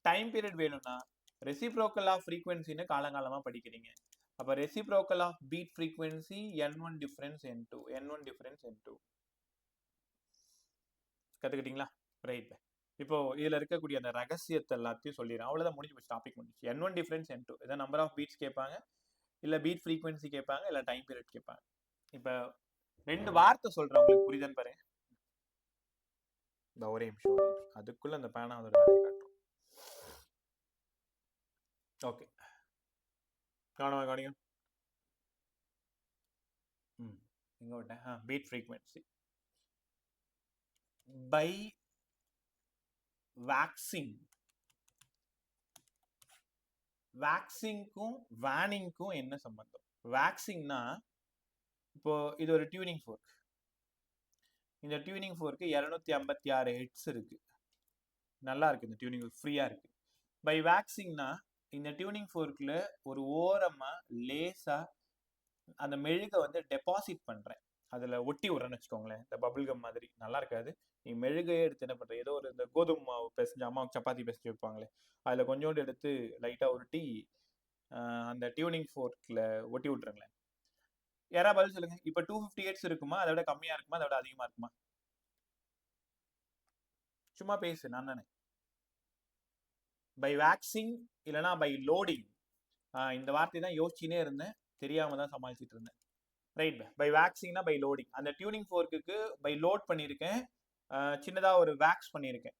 டைம் பீரியட் வேணும்னா ரெசிப்ரோக்கல் ஆஃப் ஃப்ரீக்வன்சின்னு காலங்காலமாக படிக்கிறீங்க. அப்போ reciprocal of beat frequency n1 difference n2, n1 difference n2. கற்றுக்கிட்டீங்களா? Right. இப்போ இதில் இருக்கக்கூடிய அந்த ரகசியத்தை எல்லாத்தையும் சொல்லிடுறேன், அவ்வளோதான், முடிஞ்சு போச்சு, டாபிக் முடிஞ்சு. n1 டிஃபரன்ஸ் n2, இதான் நம்பர் ஆஃப் பீட்ஸ் கேட்பாங்க, இல்லை பீட் ஃப்ரீக்வன்சி கேட்பாங்க, இல்லை டைம் பீரியட் கேட்பாங்க. இப்போ 2 வார்த்தை சொல்கிறேன், உங்களுக்கு புரியுதுன்னு பாருங்க. இந்த ஒரே நிமிஷம், அதுக்குள்ள அந்த பேனா அதோட வேலையை காட்டுறோம். ஓகே, கவனிங்க. எங்க விட்டேன்? Beat frequency by waxing. வேக்சிங்க்கும் வேனிங்க்கும் என்ன சம்பந்தம்? வேக்சிங்னா இப்போ இது ஒரு டியூனிங் ஃபோர்க், இந்த டியூனிங் ஃபோர்க்கு 256 ஹெட்ஸ் இருக்கு, நல்லா இருக்கு, இந்த டியூனிங் ஃப்ரீயா இருக்கு. பை வேக்சிங்னா இந்த டியூனிங் ஃபோர்க்ல ஒரு ஓரமா லேசா அந்த மெழுகை வந்து டெபாசிட் பண்றேன், அதுல ஒட்டி விடுறேன்னு வச்சுக்கோங்களேன், இந்த பபிள் கம் மாதிரி. நல்லா இருக்காது, நீ மெழுகையே எடுத்து என்ன பண்ற, ஏதோ ஒரு இந்த கோதுமை மாவு பிசைஞ்சு அம்மாவுக்கு சப்பாத்தி பிசைஞ்சு வைப்பாங்களே, அதுல கொஞ்சோண்டு எடுத்து லைட்டா உருட்டி அந்த டியூனிங் ஃபோர்க்ல ஒட்டி விட்டுருங்களேன். யாரா பதில் சொல்லுங்க. இப்ப 250 ஹெட்ஸ் இருக்குமா, அதை விட கம்மியா இருக்குமா, அதை விட அதிகமா இருக்குமா? சும்மா பேசு, நான் தானே. பை வேக்சிங் இல்லைனா பை லோடிங், இந்த வார்த்தை தான் யோசிச்சுனே இருந்தேன், தெரியாம தான் சமாளிச்சுட்டு இருந்தேன். ரைட். பை வேக்சிங்னா பை லோடிங், அந்த டியூனிங் ஃபோர்க்கு பை லோட் பண்ணியிருக்கேன், சின்னதா ஒரு வேக்ஸ் பண்ணியிருக்கேன்.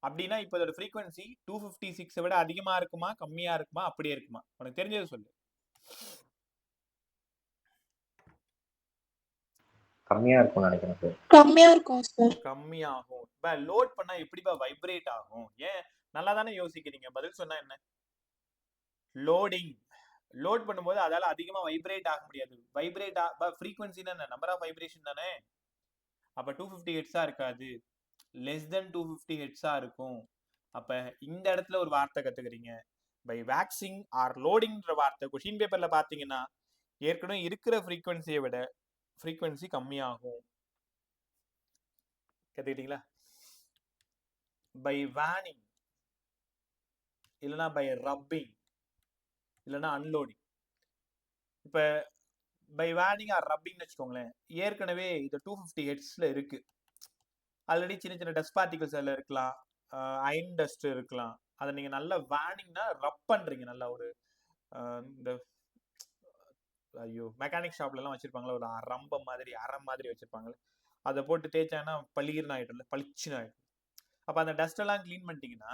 அப்படின்னா இப்போ இதோட ஃப்ரீக்வன்சி 256 விட அதிகமா இருக்குமா, கம்மியா இருக்குமா, அப்படியே இருக்குமா? உனக்கு தெரிஞ்சது சொல்லு. கம்மியா இருக்கும்னு நினைக்கிறேன் சார். கம்மியா இருக்கும் சார். கம்மியாகும். இப்போ லோட் பண்ணா எப்படிப்பா வைப்ரேட் ஆகும்? ஏன், நல்லா தானே யோசிக்கிறீங்க, பதில் சொன்னா என்ன? லோடிங், லோட் பண்ணும்போது அதால அதிகமா வைப்ரேட் ஆக முடியாது. வைப்ரேட் ஃப்ரீக்வன்சினா என்ன, நம்பர் ஆஃப் வைப்ரேஷன் தானே. அப்ப 250 ஹெட்ஸா இருக்காது, லெஸ் தென் 250 ஹெட்ஸா இருக்கும். அப்ப இந்த இடத்துல ஒரு வார்த்தை கத்துக்கிறீங்க, பை வேக்சிங் ஆர் லோடிங்ன்ற வார்த்தை கொஸ்டின் பேப்பர்ல பாத்தீங்கன்னா ஏற்கனவே இருக்கிற ஃப்ரீக்வன்சியை விட ஃப்ரீக்வன்சி கம்மியாகும். கத்துக்கிட்டீங்களா? பை வேனிங் இல்லைன்னா பை ரப்பிங் இல்லைன்னா அன்லோடிங். இப்ப பை வேனிங் ஆர் ரப்பிங்னு வச்சுக்கோங்களேன், ஏற்கனவே இது 250 ஹெட்ஸ்ல இருக்கு, ஆல்ரெடி சின்ன சின்ன டஸ்ட் பார்ட்டிகல்ஸ் அதில் இருக்கலாம், அயன் டஸ்ட் இருக்கலாம், அதை நீங்க நல்லா வேனிங்னா ரப் பண்றீங்க, நல்லா ஒரு இந்த ஐயோ மெக்கானிக் ஷாப்ல எல்லாம் வச்சிருப்பாங்களா, ஒரு ரம்ப மாதிரி அறம் மாதிரி வச்சிருப்பாங்களே, அதை போட்டு தேய்ச்சாங்கன்னா பளிர்னு ஆயிடும்ல, பளிச்சுன்னு ஆயிடும். அப்ப அந்த டஸ்ட் எல்லாம் கிளீன் பண்ணிட்டீங்கன்னா,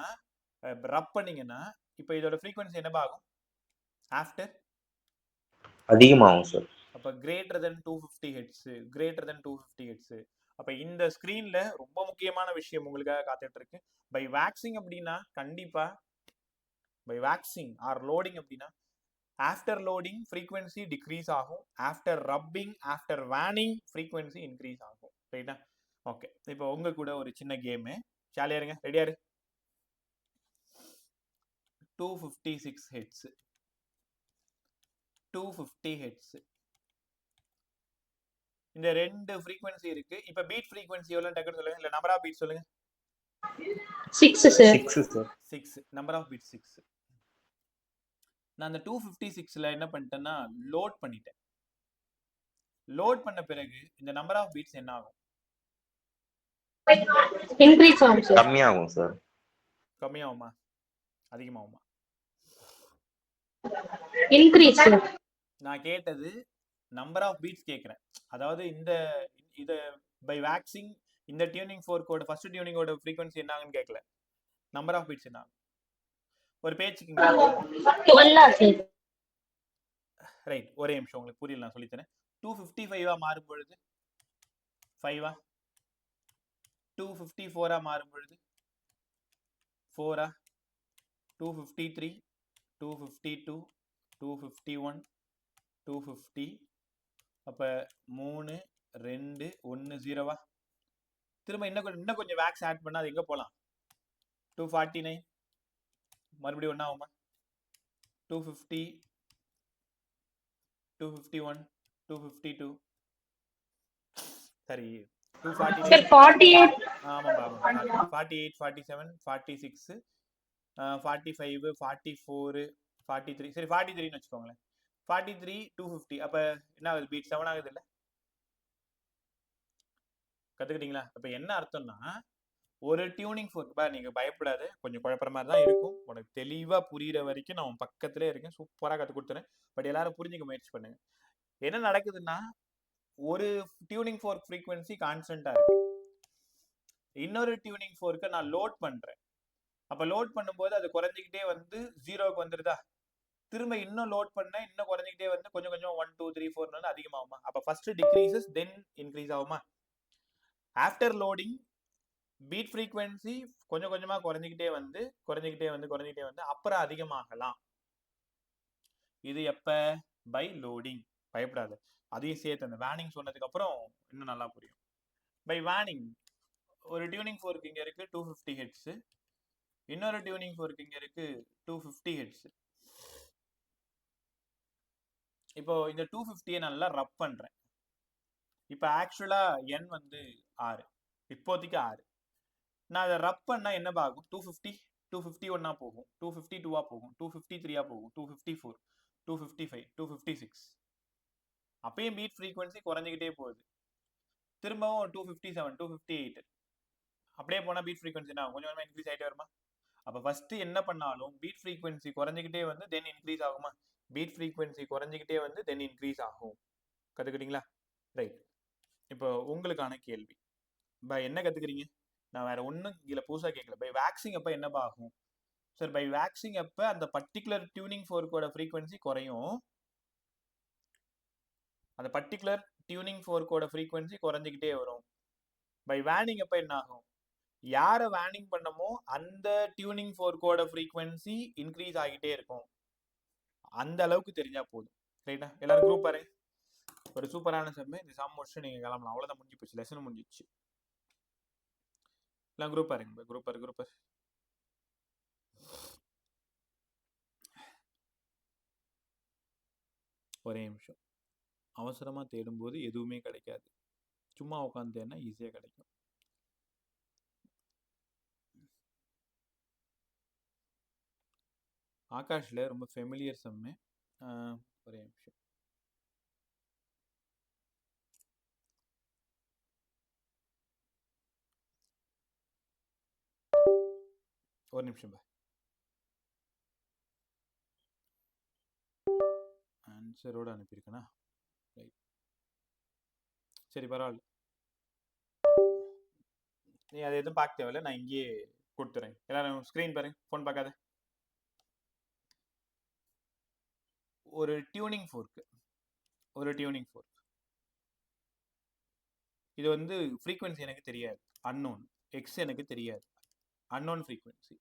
ரப் பண்ணீங்கன்னா, இப்போ இதோட ஃப்ரீக்வன்சி என்ன ஆகும் ஆஃப்டர்? அதிகமாகும் சார். அப்ப greater than 250 hertz, greater than 250 hertz. அப்ப இந்த ஸ்கிரீன்ல ரொம்ப முக்கியமான விஷயம் உங்களுக்காக காத்துட்டு இருக்கு. பை வேக்சிங் அப்படின்னா கண்டிப்பா, பை வேக்சிங் ஆர் லோடிங் அப்படின்னா ஆஃப்டர் லோடிங் ஃப்ரீக்வன்சி டிக்ரீஸ் ஆகும், after rubbing after waning frequency increase ஆகும். ரைட்டா? ஓகே, இப்போ உங்க கூட ஒரு சின்ன கேமு. ஜாலியா இருங்க. ரெடியா இரு. 256 ஹெட்ஸ், 250 ஹெட்ஸ். இந்த ரெண்டு ஃப்ரீக்வன்சி இருக்கு. இப்போ பீட் ஃப்ரீக்வன்சி எவ்வளவு டக்குன்னு சொல்லுங்க, இல்ல நம்பர் ஆஃப் பீட் சொல்லுங்க. 6 sir. 6 sir. 6 number of beat 6. நான் அந்த 256ல என்ன பண்ணிட்டேன்னா லோட் பண்ணிட்டேன். லோட் பண்ண பிறகு இந்த நம்பர் ஆஃப் பீட்ஸ் என்ன ஆகும்? இன்க்ரீஸ் ஆகும் சார். கம்மியாகும் சார். கம்மியாகுமா அதிகமாகுமா? Increase sir. நான் கேட்டது நம்பர் ஆஃப் பீட்ஸ் கேட்குறேன். அதாவது இந்த பை வேக்சிங் இந்த டியூனிங் ஃபோர்க்கோட ஃபர்ஸ்ட் டியூனிங்கோட ஃப்ரீக்வன்சி என்ன ஆகுன்னு கேட்கல. நம்பர் ஆஃப் பீட்ஸ் என்ன ஆகும்? ஒரு பேச்சுக்கு 12 சார். ரைட், ஒரே நிமிஷம், உங்களுக்கு புரியல, நான் சொல்லித்தரேன். 255 மாறும் பொழுது 5 254 மாறும் பொழுது 4 253 252 251 250. அப்ப 3 2 1 0 திரும்ப இன்னும் கொஞ்சம் வேக்ஸ் ஆட் பண்ணா அது எங்க போலாம்? 249 மறுபடியும் ஒண்ணா ஆகுமா? 250 251 252 சரி 248 சார் 48. ஆமாம்பா 48 47 46 45 44 43 சரி 43ன்னு வச்சுக்கோங்களேன். 43 250 அப்ப என்ன ஆகுது? பீட் 7 ஆகுது இல்ல? கத்துக்கிட்டீங்களா? அப்ப என்ன அர்த்தம்னா ஒரு டியூனிங் ஃபோர்க் நீங்க பயப்படாது, கொஞ்சம் குழப்பற மாதிரி தான் இருக்கும். உனக்கு தெளிவா புரியுற வரைக்கும் நான் உன் பக்கத்திலே இருக்கேன், சூப்பரா கத்து கொடுத்துறேன். பட் எல்லாரும் புரிஞ்சுக்க முயற்சி பண்ணுங்க. என்ன நடக்குதுன்னா ஒரு டியூனிங் ஃபோர்க் ஃப்ரீக்வன்சி கான்ஸ்டன்டா இருக்கு, இன்னொரு டியூனிங் ஃபோர்க்கை நான் லோட் பண்றேன். அப்ப லோட் பண்ணும்போது அது குறைஞ்சிக்கிட்டே வந்து 0க்கு வந்துருதா? திரும்ப இன்னும் லோட் பண்ண இன்னும் குறைஞ்சிக்கிட்டே வந்து கொஞ்சம் கொஞ்சம் 1 2 3 4 அதிகமாகுமா? அப்ப ஃபர்ஸ்ட் டிக்ரீசஸ் தென் இன்க்ரீஸ் ஆகுமா? ஆஃப்டர் லோடிங் பீட் ஃப்ரீக்வன்சி கொஞ்சம் கொஞ்சமா குறைஞ்சிக்கிட்டே வந்து அப்புறம் அதிகமாகலாம். இது எப்ப? By loading. பயப்படாது, அதையும் சேர்த்து அந்த வேனிங் சொன்னதுக்கு அப்புறம் இன்னும் நல்லா புரியும். பை வேனிங் ஒரு டியூனிங் ஃபோர்க் இங்க இருக்கு 250 ஹெட்ஸ், இன்னொரு டியூனிங் ஃபோர்க் இங்க இருக்கு 250 ஹெட்ஸ். இப்போ இந்த 250 நல்லா ரப் பண்றேன். இப்போ ஆக்சுவலா n வந்து 6, இப்போதைக்கு 6. நான் அதை ரப் பண்ணா என்ன ஆகும்? 250 251 போகும், 252 போகும், 253 போகும், 254 255 256. அப்பயும் பீட் ஃப்ரீக்வன்சி குறைஞ்சிக்கிட்டே போகுது. திரும்பவும் 257 258 அப்படியே போனா பீட் ஃப்ரீக்வன்சி என்ன கொஞ்சம் கொஞ்சமா இன்க்ரீஸ் ஆகிட்டே வருமா? அப்ப ஃபர்ஸ்ட் என்ன பண்ணாலும் பீட் ஃப்ரீக்வன்சி குறைஞ்சிக்கிட்டே வந்து தென் இன்க்ரீஸ் ஆகுமா? பீட் ஃப்ரீக்வன்சி குறைஞ்சிக்கிட்டே வந்து தென் இன்க்ரீஸ் ஆகும். கத்துக்கிட்டீங்களா? ரைட். இப்போ உங்களுக்கான கேள்வி, என்ன கத்துக்கிறீங்க? நான் வேற ஒன்றும் இதில் புதுசாக கேட்கல. பை வேக்சிங் அப்போ என்ன ஆகும் சார்? பை வேக்சிங் அப்போ அந்த பர்டிகுலர் டியூனிங் ஃபோர்க்கோட ஃப்ரீக்வன்சி குறையும், அந்த பர்டிகுலர் டியூனிங் ஃபோர்க்கோட ஃப்ரீக்வன்சி குறைஞ்சிக்கிட்டே வரும். பை வேனிங் அப்போ என்ன ஆகும்? யாரை வேனிங் பண்ணமோ அந்த டியூனிங் ஃபோர்க்கோட ஃப்ரீக்வன்சி இன்க்ரீஸ் ஆகிட்டே இருக்கும். அந்த அளவுக்கு தெரிஞ்சா போதும். ரைட்டா? எல்லாரும் குரூப் பாருங்க. ஒரு சூப்பரான செம்மு. இந்த சம் முடிச்சு நீங்க கிளம்பலாம். அவ்வளோதான், முடிஞ்சு போச்சு, லெசன் முடிஞ்சிச்சு. எல்லாம் குரூப் பாருங்க. குரூப் ஒரே நிமிஷம். அவசரமா தேடும்போது எதுவுமே கிடைக்காது, சும்மா உட்காந்து தேடினா ஈஸியா கிடைக்கும். ஆகாஷ்ல ரொம்ப ஃபெமிலியர் செம்மு. ஒரே நிமிஷம். ஒரு நிமிஷம் ஆன்சரோட அனுப்பியிருக்கேனா? ரைட், சரி பரவாயில்ல, நீ அதை எதுவும் பார்க்க தேவையில்ல, நான் இங்கேயே கொடுத்துறேன். எல்லாரும் ஸ்க்ரீன் பாருங்க, ஃபோன் பார்க்காத. ஒரு டியூனிங் ஃபோர்க் இது வந்து ஃப்ரீக்வன்சி எனக்கு தெரியாது, அன்னோன். எக்ஸ் எனக்கு தெரியாது, அன்னோன் ஃப்ரீக்வன்சி.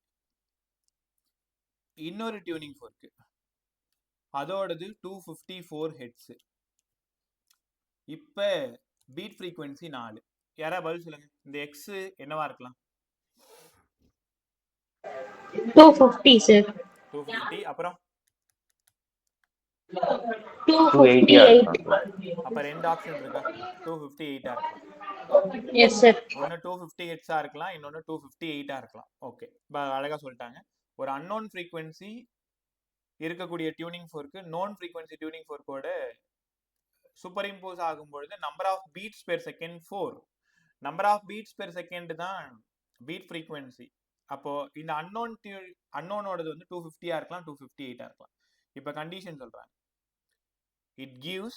இன்னொரு டியூனிங் ஃபோர்க் அதோடது 254 ஹெட்ஸ். இப்ப பீட் ஃப்ரீக்வன்சி 4. யாரா பதில் சொல்லுங்க. இந்த எக்ஸ் என்னவா இருக்கலாம்? 250 சார். 250. அப்புறம் 258. அப்ப ரெண்டு ஆப்ஷன் இருக்கா? 258 இருக்கலாம். Yes sir. ஒன்னு 250 ஹெட்ஸா இருக்கலாம், இன்னொன்னு 258 இருக்கலாம். ஓகே, அழகா சொல்லிட்டாங்க. ஒரு அன்னோன் ஃப்ரீக்வன்சி இருக்கக்கூடிய டியூனிங் ஃபோர்க்கு நோன் ஃப்ரீக்வன்சி டியூனிங் ஃபோர்க்கோட சூப்பர் இம்போஸ் ஆகும்பொழுது number of beats per second 4. Number of beats per second தான் பீட் ஃப்ரீக்வன்சி. அப்போ இந்த அன்னோனோடது வந்து 250 இருக்கலாம், 258 இருக்கலாம். இப்போ கண்டிஷன் சொல்றாங்க. It gives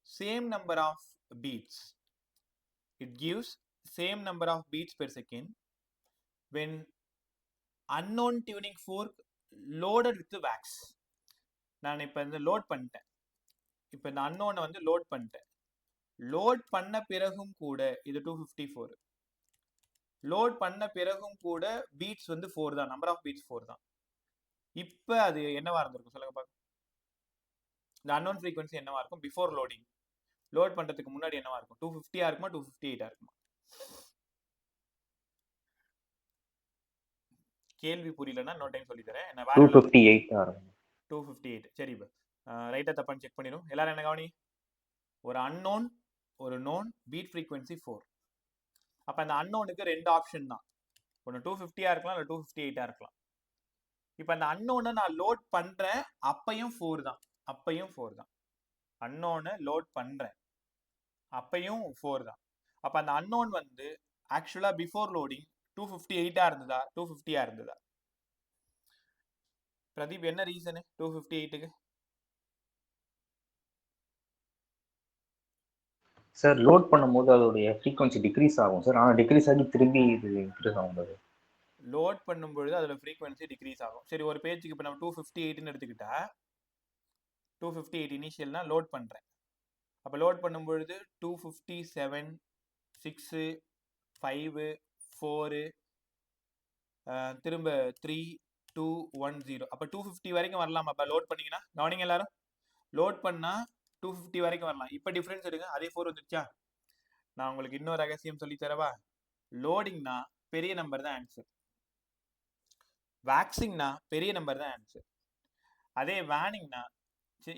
same number of beats. It gives same number of beats per second when unknown tuning fork loaded with the wax. நான் இப்போ இந்த லோட் பண்ணிட்டேன். இப்போ இந்த அன்னோனை வந்து லோட் பண்ணிட்டேன். லோட் பண்ண பிறகும் கூட இது 254. லோட் பண்ண பிறகும் கூட பீட்ஸ் வந்து 4 தான். நம்பர் ஆஃப் பீட்ஸ் 4 தான். இப்போ அது என்னவா இருந்திருக்கும் சொல்லுங்க பாக்க. இந்த அன்னோன் ஃப்ரீக்வன்சி என்னவா இருக்கும் பிஃபோர் லோடிங்? லோட் பண்றதுக்கு முன்னாடி என்னவா இருக்கும்? 250 இருக்குமா 258 இருக்குமா? கேள்வி புரியலன்னா இன்னொரு டைம் சொல்லி தரேன். 258. சரி, ரைட்டா தப்பான்னு செக் பண்ணிடும். எல்லாரும் என்ன கவனி. ஒரு அன்னோன், ஒரு நோன், பீட் ஃப்ரீக்வன்சி 4. அப்ப அந்த அன்னோனுக்கு ரெண்டு ஆப்ஷன் தான். ஒன்று 250 இருக்கலாம், இல்லை 258 இருக்கலாம். இப்போ அந்த அன்னோனை நான் லோட் பண்றேன், அப்பையும் 4 தான். அன்னோனை லோட் பண்றேன், அப்பையும் 4 தான். அப்ப அந்த அன்னோன் வந்து ஆக்சுவலா பிஃபோர் லோடிங் 258 இருந்ததா 250 இருந்ததா? பிரதீப் என்ன ரீசன் 258க்கு? சார் லோட் பண்ணும்போது அதோடைய ஃப்ரீக்வன்சி டிக்ரீஸ் ஆகும் சார். ஆனால் டிக்ரீஸ் ஆகி திரும்பி இது இன்க்ரீஸ் ஆகும். லோட் பண்ணும்பொழுது அதோட ஃப்ரீக்வன்சி டிக்ரீஸ் ஆகும். சரி, ஒரு பேஜுக்கு இப்போ நம்ம 258ன்னு எடுத்துக்கிட்டா 258 இனிஷியல்னா லோட் பண்றேன். அப்போ லோட் பண்ணும்பொழுது 257, 6, 5, 4, திரும்ப 3, 2, 1, 0. அப்போ 250 வரைக்கும் வரலாம். அப்போ லோட் பண்ணீங்கன்னா கவனிங்க எல்லாரும். லோட் பண்ணா 250 வரைக்கும் வரலாம். இப்போ டிஃபரன்ஸ் எடுங்க. அதே 4 வந்துருச்சா? நான் உங்களுக்கு இன்னொரு ரகசியம் சொல்லி தரவா? லோடிங்னா பெரிய நம்பர் தான் ஆன்சர். வேக்சிங்னா பெரிய நம்பர் தான் ஆன்சர். அதே வேனிங்னா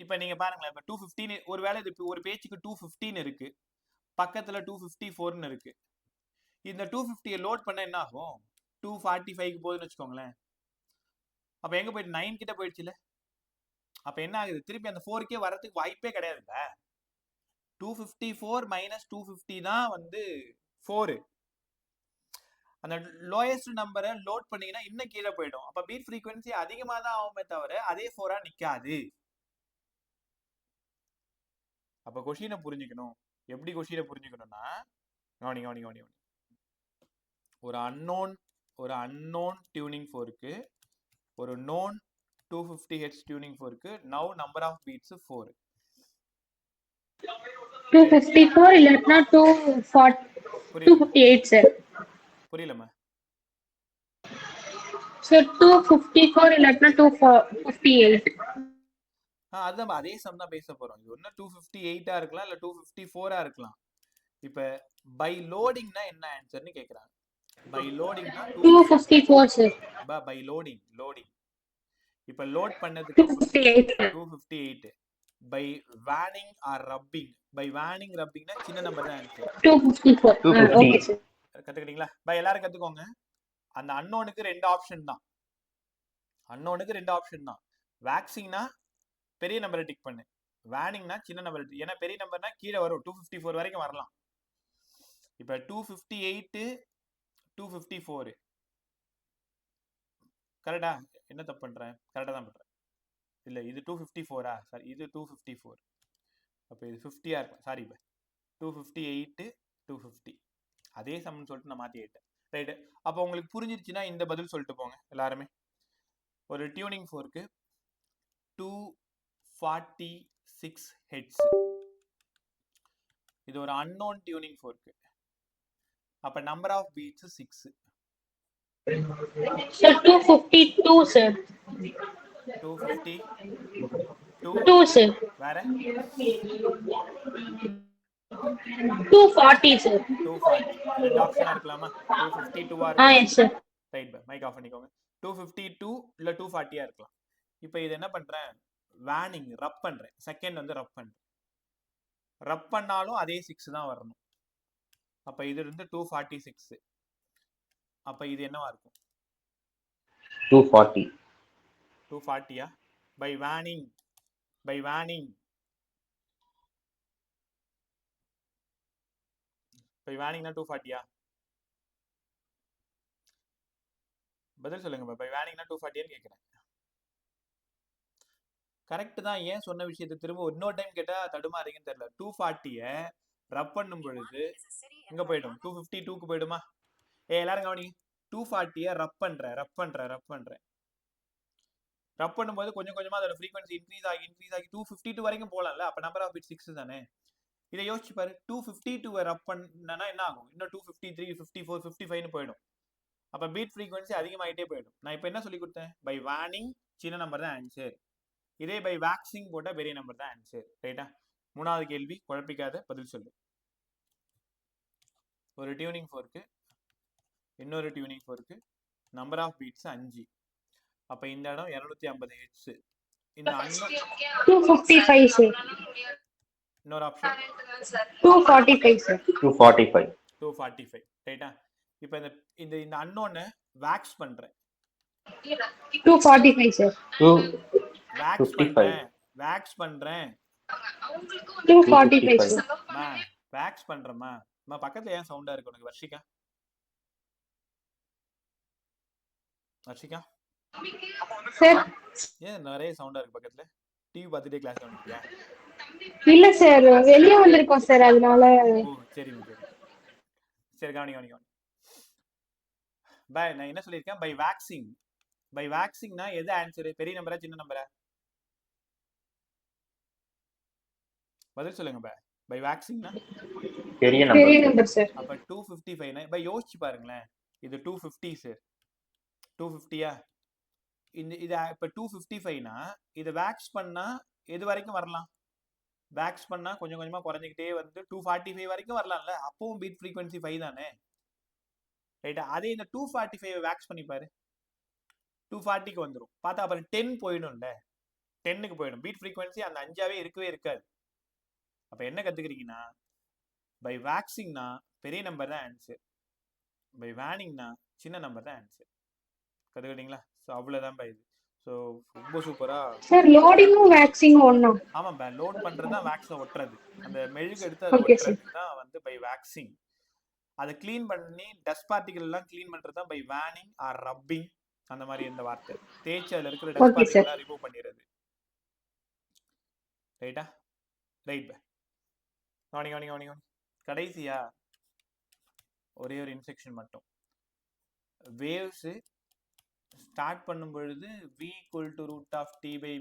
இப்போ நீங்க பாருங்களேன். இப்போ 215 ஒருவேளை இது ஒரு பேஜுக்கு 215 இருக்கு, பக்கத்துல 254ன்னு இருக்கு. இந்த 250 லோட் பண்ண என்ன ஆகும்? 245க்கு போகுதுன்னு வச்சுக்கோங்களேன். அப்ப எங்க போயிட்டு 9 கிட்ட போயிடுச்சுல. அப்ப என்ன ஆகுது? திருப்பி அந்த 4கே வரதுக்கு வாய்ப்பே கிடையாதுல்ல. 254 மைனஸ் 250 தான் வந்து 4. அந்த லோயஸ்ட் நம்பரை லோட் பண்ணீங்கன்னா இன்னும் கீழே போயிடும். அப்ப பீட் ஃப்ரீக்வன்சி அதிகமா தான் ஆகுமே தவிர அதே 4ஆ நிக்காது. அப்ப கொஷினை புரிஞ்சுக்கணும். எப்படி கொஷினை புரிஞ்சுக்கணும்னா, கவனி. ஒரு அன்னோன் டியூனிங் ஃபோருக்கு, ஒரு நோன் 250 ஹெர்ட்ஸ் டியூனிங் ஃபோருக்கு நவ் நம்பர் ஆஃப் பீட்ஸ் 4. 254 இல்லனா 258 சார். புரியலமா? சார் 254 இல்லனா 258. அதுதான் அதே சம் தான் பேச போறோம். இது ஒண்ணு 258 இருக்கலாம், இல்ல 254 இருக்கலாம். இப்ப பை லோடிங்னா என்ன ஆன்சர்னு கேக்குறாங்க. பை லோடிங்னா 254 சார். By loading. இப்ப லோட் பண்ணதுக்கு 258. By waning or rubbing. By waning ரப்பிங்னா சின்ன நம்பர் தான் ஆன்சர். 254. Okay sir. கத்துக்கிட்டீங்களா? பை எல்லாரும் கத்துக்கோங்க. அந்த அன்னோனுக்கு ரெண்டு ஆப்ஷன் தான். வேக்சிங்னா பெரிய நம்பரை டிக் பண்ணு, வேனிங்னா சின்ன நம்பர். ஏன்னா பெரிய நம்பர்னா கீழே வரும், 254 வரைக்கும் வரலாம். இப்ப 258, 254 கரெக்டா? என்ன தப்பு பண்றேன்? கரெக்டா தான் பண்றேன். இல்ல இது 254ஆ? சாரி, இது 254. அப்ப இது 50ஆ இருக்கும். சாரி, 258, 250 அதே சம்னு சொல்லிட்டு நான் மாத்தி ஆயிட்டேன். ரைட். அப்ப உங்களுக்கு புரிஞ்சிருச்சுன்னா இந்த பதில் சொல்லிட்டு போங்க எல்லாருமே. ஒரு டியூனிங் ஃபோர்க்கு 246 ஹெட்ஸ். இது ஒரு அன்னோன் டியூனிங் ஃபோர்க்கு. அப்ப number of beats 6. Sir 252 sir. 250 2 sir. வேற 240 sir. 240 ரெண்டு ஆப்ஷனா இருக்கலாமா 252 இருக்குமா Yes sir. Right bye mic off பண்ணிக்கோங்க 252 இல்ல 240 இருக்கலாம் இப்போ இது என்ன பண்றேன் வார்னிங் ரப் பண்றேன் செகண்ட் வந்து ரப் பண்றேன் ரப் பண்ணாலும் அதே 6 தான் வரணும் அப்ப இது இருந்து 246 அப்ப இது என்னவா இருக்கும் 240 240யா by warning by warning by வார்னிங்னா 240யா பதில் சொல்லுங்க பை வார்னிங்னா 240ன்னு கேக்குறேன் கரெக்ட் தான் ஏன் சொன்ன விஷயத்தை திரும்ப இன்னொரு டைம் கேட்டா தடுமாறீங்கன்னு தெரியல 240 ரப் பண்ணும் பொழுது இங்க போயிடும் 252க்கு போயிடுமா எல்லாரும் கவனிங்க 240 ரப் பண்றேன் ரப் பண்ணும்போது கொஞ்சம் கொஞ்சமா அதோட ஃப்ரீக்வன்சி இன்க்ரீஸ் ஆகி 252 வரைக்கும் போலாம்ல அப்ப நம்பர் ஆஃப் பிட் 6 தானே இதை யோசிச்சு பாரு 252 ரப் பண்ணனா என்ன ஆகும் இன்னும் 253 54 55ன்னு போயிடும் அப்ப பீட் ஃப்ரீக்வன்சி அதிகமாயிட்டே போயிடும் நான் இப்போ என்ன சொல்லி கொடுத்தேன் பை வார்னிங் சின்ன நம்பர் தான் ஆன்சர் இதே பை வேக்சிங் போட்டா பெரிய நம்பர் தான் ஆன்சர் ரைட்டா மூணாவது கேள்வி குழப்பிக்காத பதில் சொல்லு ஒரு டியூனிங் ஃபோர்க்கு இன்னொரு tuning fork number of beats 5 அப்ப இந்த இடம் 250 ஹெர்ட்ஸ் இந்த 255 sir. இன்னொரு ஆப்ஷன் 245 sir. 245 ரைட்டா இப்போ இந்த இந்த இந்த அன்னோனை வேக்ஸ் பண்றேன் 245 sir. வேக்ஸ் பண்றேன் 245 sir. வேக்ஸ் பண்றேம்மா பக்கத்துல ஏன் சவுண்டா இருக்கு உனக்கு வர்ஷிகா சார் ஏன் நிறைய சவுண்டா இருக்கு பக்கத்துல டிவி பார்த்துட்டே கிளாஸ் கவனிக்கிறியா இல்ல சார் வெளிய வந்திருக்கோம் சார் அதனால ஓ சரி சரி கவனி பை நான் என்ன சொல்லியிருக்கேன் பை வேக்சிங்னா எது ஆன்சர் பெரிய நம்பரா சின்ன நம்பரா பதில் சொல்லுங்க பை வேக்சிங்னா பெரிய நம்பர் சார் அப்ப 255 பை யோசிச்சு பாருங்களேன் இது 250 சார் 250யா இந்த இது இப்ப 255னா இது வேக்ஸ் பண்ணா எது வரைக்கும் வரலாம் வேக்ஸ் பண்ணா கொஞ்சம் கொஞ்சமா குறைஞ்சிக்கிட்டே வந்து 245 வரைக்கும் வரலாம்ல அப்பவும் பீட் ஃப்ரீக்வன்சி 5 தானே ரைட்டா அதே இந்த 245 வேக்ஸ் பண்ணி பாரு 240க்கு வந்துடும் பார்த்தா அப்புறம் 10 போயிடும்ல 10க்கு போயிடும் பீட் ஃப்ரீக்வன்சி அந்த 5ஆவே இருக்கவே இருக்காது அப்ப என்ன கத்துக்கிறீங்கன்னா பை வேக்சிங்னா பெரிய நம்பர் தான் ஆன்சர் பை வேனிங்னா சின்ன நம்பர் தான் ஆன்சர் கத்துக்கிட்டீங்களா ஸோ அவ்வளோதான் இது ஸோ ரொம்ப சூப்பரா சார் லோடிங்கும் வேக்சிங்கும் ஒண்ணா ஆமாம் லோட் பண்றது தான் வேக்ஸை ஒட்டுறது அந்த மெழுகு எடுத்து அதை ஒட்டுறது தான் வந்து பை வேக்சிங் அதை கிளீன் பண்ணி டஸ்ட் பார்ட்டிகல் எல்லாம் கிளீன் பண்றது தான் பை வேனிங் ஆர் ரப்பிங் அந்த மாதிரி இந்த வார்த்தை தேய்ச்சி அதில் இருக்கிற டஸ்ட் பார்ட்டிகல் எல்லாம் ரிமூவ் பண்ணிடுறது ரைட்டா ரைட் கவனி கடைசியா ஒரே ஒரு இன்ஸ்ட்ரக்ஷன் மட்டும் வேவ்ஸ் ஸ்டார்ட் பண்ணும் பொழுது v √t/μ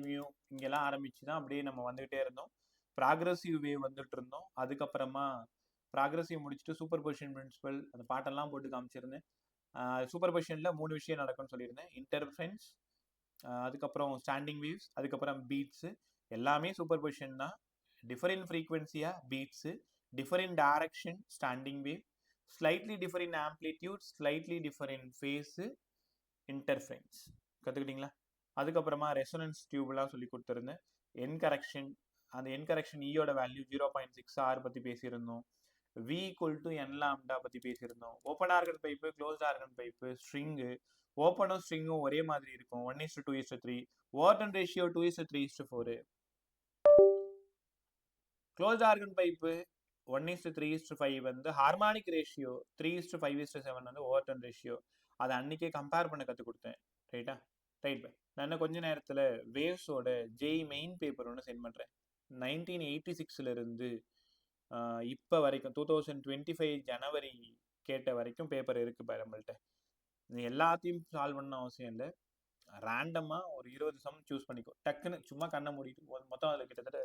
இங்கெல்லாம் ஆரம்பிச்சு தான் அப்படியே நம்ம வந்துகிட்டே இருந்தோம் ப்ராக்ரஸிவ் வேவ் வந்துட்டு இருந்தோம் அதுக்கப்புறமா ப்ராக்ரஸிவ் முடிச்சுட்டு சூப்பர் பொசிஷன் பிரின்சிபல் அந்த பாட்டெல்லாம் போட்டு காமிச்சிருந்தேன் சூப்பர் பொசிஷன்ல 3 விஷயம் நடக்கும்னு சொல்லியிருந்தேன் இன்டர்ஃபரன்ஸ் அதுக்கப்புறம் ஸ்டாண்டிங் வேவ்ஸ் அதுக்கப்புறம் பீட்ஸ் எல்லாமே சூப்பர் பொசிஷன் தான் டிஃபரெண்ட் ஃப்ரீக்வன்சியா beats different direction standing wave slightly different amplitude slightly different phase interference கற்றுக்கிட்டீங்களா அதுக்கப்புறமா ரெசனன்ஸ் டியூப்லாம் சொல்லி கொடுத்துருந்தேன் என்கரெக்ஷன் அந்த என்கரெக்ஷன் ஈயோட வேல்யூ 0.6 பற்றி பேசியிருந்தோம் v = n லாம்டா பற்றி பேசியிருந்தோம் open organ pipe closed organ pipe string ஓப்பனும் ஸ்ட்ரிங்கும் ஒரே மாதிரி இருக்கும் 1:2:3 வார்டன் ரேஷியோ 2:3:4 க்ளோஸ்ட் ஆர்கன் பைப்பு 1:3:5 வந்து ஹார்மானிக் ரேஷியோ 3:5:7 வந்து ஓவர்டன் ரேஷியோ அதை அன்னைக்கே கம்பேர் பண்ண கற்றுக் கொடுத்தேன் ரைட்டா ரைட் நான் இன்னும் கொஞ்ச நேரத்தில் வேவ்ஸோட ஜெய் மெயின் பேப்பர் ஒன்று சென்ட் பண்ணுறேன் 1986 இருந்து இப்போ வரைக்கும் 2025 ஜனவரி கேட்ட வரைக்கும் பேப்பர் இருக்கு பாரு நம்மள்கிட்ட நீ எல்லாத்தையும் சால்வ் பண்ண அவசியம் இல்லை ரேண்டமாக ஒரு 20 சம் சூஸ் பண்ணிக்கோ டக்குன்னு சும்மா கண்ணை மூடிட்டு மொத்தம் அதில் கிட்டத்தட்ட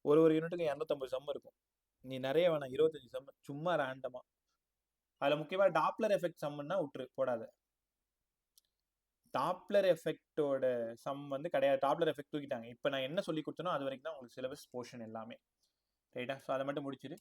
ஒரு யூனிட்டுக்கு 250 சம் இருக்கும் நீ நிறைய வேணாம் 25 சம் சும்மா ரேண்டமாக அதில் முக்கியமாக டாப்லர் எஃபெக்ட் சம்னா விட்டுரு போடாத டாப்லர் எஃபெக்டோட சம் வந்து கிடையாது. டாப்லர் எஃபெக்ட் தூக்கிட்டாங்க. இப்போ நான் என்ன சொல்லி கொடுத்தனோ அது வரைக்கும் தான் உங்களுக்கு சிலபஸ் போர்ஷன் எல்லாமே. ரைட்டா? ஸோ அதை மட்டும் முடிச்சிடு.